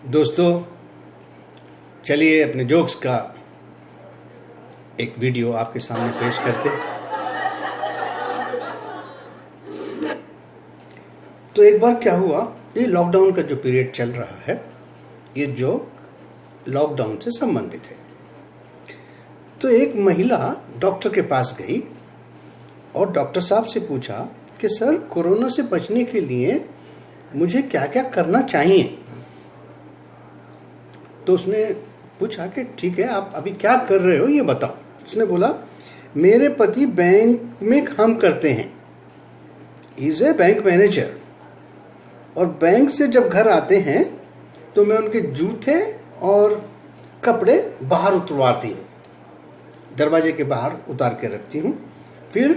दोस्तों, चलिए अपने जोक्स का एक वीडियो आपके सामने पेश करते हैं। तो एक बार क्या हुआ, ये लॉकडाउन का जो पीरियड चल रहा है, ये जोक लॉकडाउन से संबंधित है। तो एक महिला डॉक्टर के पास गई और डॉक्टर साहब से पूछा कि सर, कोरोना से बचने के लिए मुझे क्या क्या करना चाहिए। तो उसने पूछा कि ठीक है, आप अभी क्या कर रहे हो ये बताओ। उसने बोला, मेरे पति बैंक में काम करते हैं, इज ए बैंक मैनेजर, और बैंक से जब घर आते हैं तो मैं उनके जूते और कपड़े बाहर उतरवाती हूँ, दरवाजे के बाहर उतार के रखती हूँ, फिर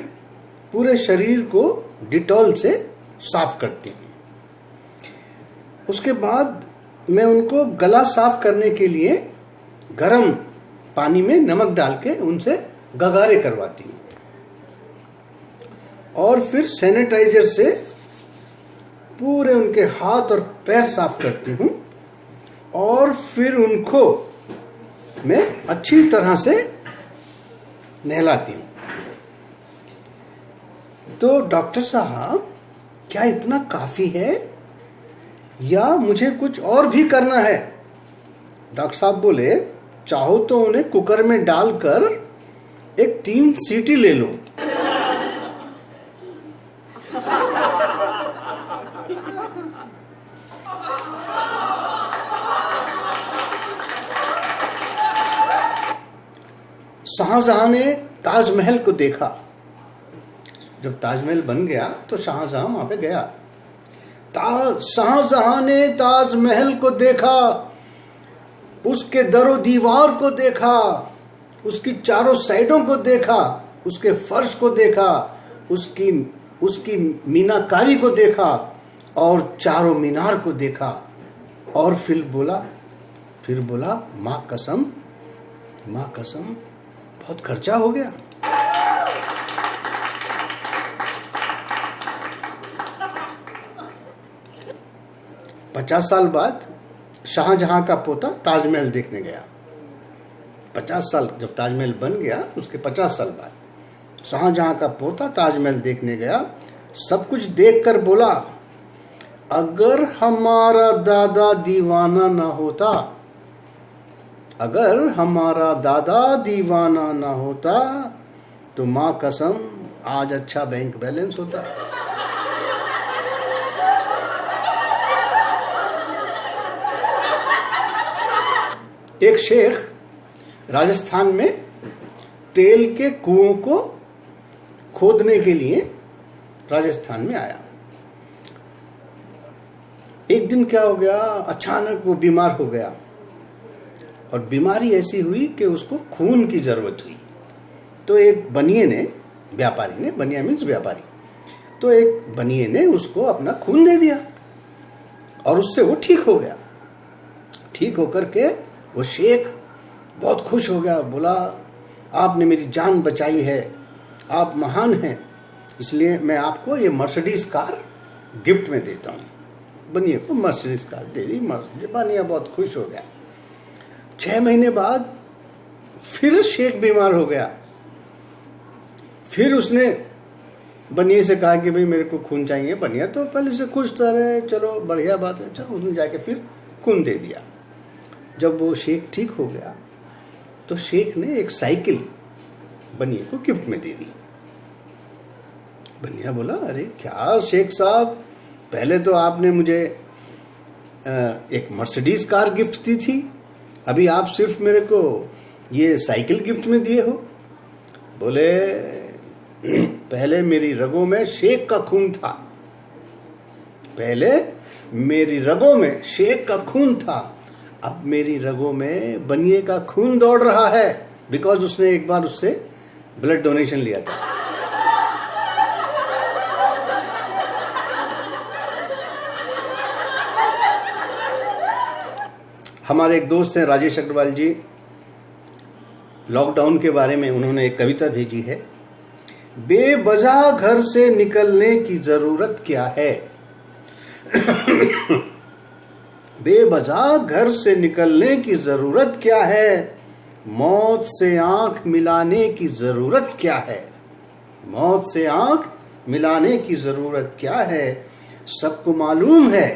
पूरे शरीर को डिटॉल से साफ करती हूँ। उसके बाद मैं उनको गला साफ करने के लिए गर्म पानी में नमक डाल के उनसे गगारे करवाती हूँ, और फिर सैनिटाइजर से पूरे उनके हाथ और पैर साफ करती हूँ, और फिर उनको मैं अच्छी तरह से नहलाती हूँ। तो डॉक्टर साहब, क्या इतना काफी है या मुझे कुछ और भी करना है? डॉक्टर साहब बोले, चाहो तो उन्हें कुकर में डालकर एक 3 सीटी ले लो। शाहजहां ने ताजमहल को देखा। जब ताजमहल बन गया तो शाहजहां वहां पे गया। शाहजहां ने ताजमहल को देखा, उसके दरो दीवार को देखा, उसकी चारों साइडों को देखा, उसके फर्श को देखा, उसकी मीनाकारी को देखा और चारों मीनार को देखा, और फिर बोला माँ कसम बहुत खर्चा हो गया। पचास साल बाद शाहजहां का पोता ताजमहल देखने गया। 50 साल जब ताजमहल बन गया, उसके 50 साल बाद शाहजहां का पोता ताजमहल देखने गया। सब कुछ देखकर बोला, अगर हमारा दादा दीवाना ना होता तो माँ कसम आज अच्छा बैंक बैलेंस होता। एक शेख राजस्थान में तेल के कुओं को खोदने के लिए राजस्थान में आया। एक दिन क्या हो गया, अचानक वो बीमार हो गया, और बीमारी ऐसी हुई कि उसको खून की जरूरत हुई। तो एक बनिए ने उसको अपना खून दे दिया, और उससे वो ठीक हो गया। ठीक होकर के वो शेख बहुत खुश हो गया, बोला, आपने मेरी जान बचाई है, आप महान हैं, इसलिए मैं आपको ये मर्सिडीज कार गिफ्ट में देता हूँ। बनिए को मर्सिडीज कार दे दी। बनिया बहुत खुश हो गया। 6 महीने बाद फिर शेख बीमार हो गया। फिर उसने बनिए से कहा कि भाई मेरे को खून चाहिए। बनिया तो पहले से खुश था, रहे चलो बढ़िया बात है। चलो, उसने जाके फिर खून दे दिया। जब वो शेख ठीक हो गया तो शेख ने एक साइकिल बनिए को गिफ्ट में दे दी। बनिया बोला, अरे क्या शेख साहब, पहले तो आपने मुझे एक मर्सिडीज कार गिफ्ट दी थी, अभी आप सिर्फ मेरे को ये साइकिल गिफ्ट में दिए हो। बोले, पहले मेरी रगों में शेख का खून था, अब मेरी रगों में बनिए का खून दौड़ रहा है, बिकॉज उसने एक बार उससे ब्लड डोनेशन लिया था। हमारे एक दोस्त हैं राजेश अग्रवाल जी, लॉकडाउन के बारे में उन्होंने एक कविता भेजी है। बेवजह घर से निकलने की जरूरत क्या है, बेवजह घर से निकलने की जरूरत क्या है, मौत से आंख मिलाने की जरूरत क्या है, मौत से आंख मिलाने की जरूरत क्या है। सबको मालूम है,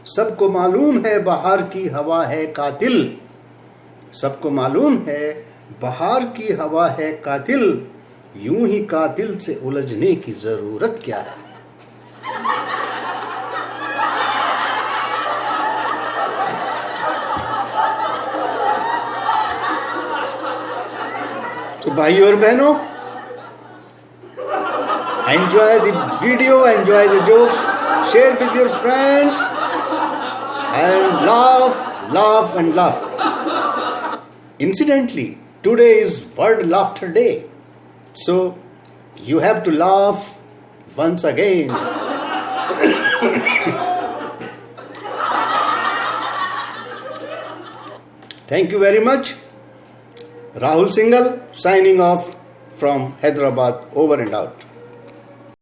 सबको मालूम है बाहर की हवा है कातिल, सबको मालूम है बाहर की हवा है कातिल, यूं ही कातिल से उलझने की जरूरत क्या है। तो भाइयों और बहनों, enjoy the video, enjoy the jokes, share with your friends and laugh and laugh. Incidentally, today is World Laughter Day, so you have to laugh once again. Thank you very much. Rahul Singhal signing off from Hyderabad, over and out.